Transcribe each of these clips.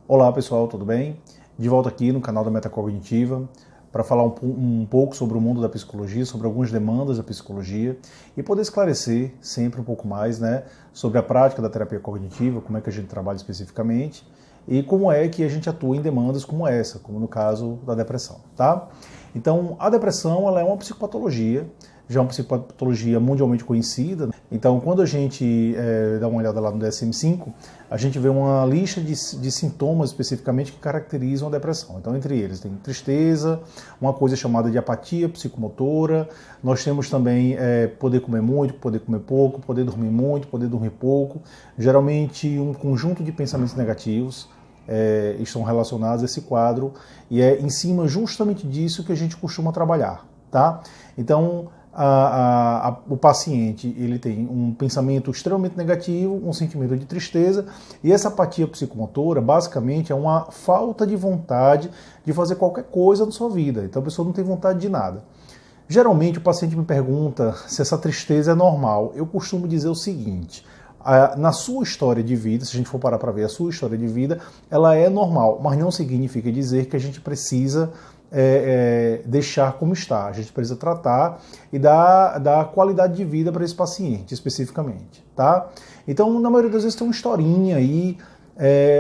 Olá pessoal, tudo bem? De volta aqui no canal da Metacognitiva para falar um pouco sobre o mundo da psicologia, sobre algumas demandas da psicologia e poder esclarecer sempre um pouco mais, né, sobre a prática da terapia cognitiva, como é que a gente trabalha especificamente e como é que a gente atua em demandas como essa, como no caso da depressão, tá? Então, a depressão ela é uma psicopatologia, já é uma psicopatologia mundialmente conhecida. Então, quando a gente dá uma olhada lá no DSM-5, a gente vê uma lista de sintomas especificamente que caracterizam a depressão. Então, entre eles, tem tristeza, uma coisa chamada de apatia psicomotora, nós temos também poder comer muito, poder comer pouco, poder dormir muito, poder dormir pouco, geralmente um conjunto de pensamentos negativos estão relacionados a esse quadro e é em cima justamente disso que a gente costuma trabalhar, tá? Então, o paciente ele tem um pensamento extremamente negativo, um sentimento de tristeza, e essa apatia psicomotora basicamente é uma falta de vontade de fazer qualquer coisa na sua vida. Então a pessoa não tem vontade de nada. Geralmente o paciente me pergunta se essa tristeza é normal. Eu costumo dizer o seguinte: na sua história de vida, se a gente for parar para ver a sua história de vida, ela é normal, mas não significa dizer que a gente precisa deixar como está. A gente precisa tratar e dar qualidade de vida para esse paciente, especificamente, tá? Então, na maioria das vezes tem uma historinha aí,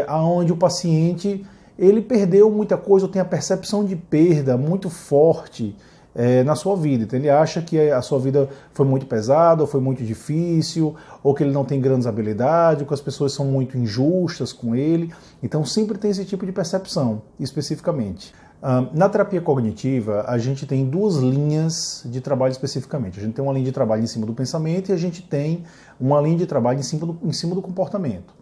onde o paciente ele perdeu muita coisa, ou tem a percepção de perda muito forte na sua vida. Então ele acha que a sua vida foi muito pesada, ou foi muito difícil, ou que ele não tem grandes habilidades, ou que as pessoas são muito injustas com ele. Então sempre tem esse tipo de percepção, especificamente. Na terapia cognitiva, a gente tem duas linhas de trabalho especificamente. A gente tem uma linha de trabalho em cima do pensamento e a gente tem uma linha de trabalho em cima do comportamento.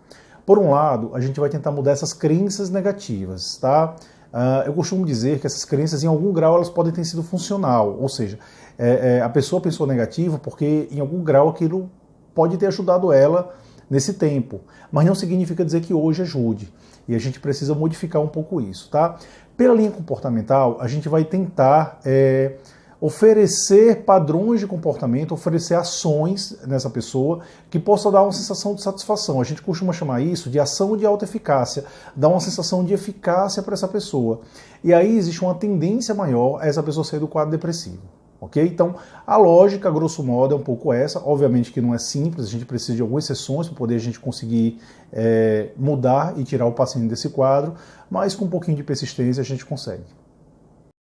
Por um lado, a gente vai tentar mudar essas crenças negativas, tá? Eu costumo dizer que essas crenças, em algum grau, elas podem ter sido funcional, ou seja, a pessoa pensou negativo porque, em algum grau, aquilo pode ter ajudado ela nesse tempo, mas não significa dizer que hoje ajude, e a gente precisa modificar um pouco isso, tá? Pela linha comportamental, a gente vai tentar oferecer padrões de comportamento, oferecer ações nessa pessoa que possa dar uma sensação de satisfação. A gente costuma chamar isso de ação de alta eficácia, dar uma sensação de eficácia para essa pessoa. E aí existe uma tendência maior a essa pessoa sair do quadro depressivo. Okay? Então, a lógica, grosso modo, é um pouco essa. Obviamente que não é simples, a gente precisa de algumas exceções para poder a gente conseguir mudar e tirar o paciente desse quadro, mas com um pouquinho de persistência a gente consegue.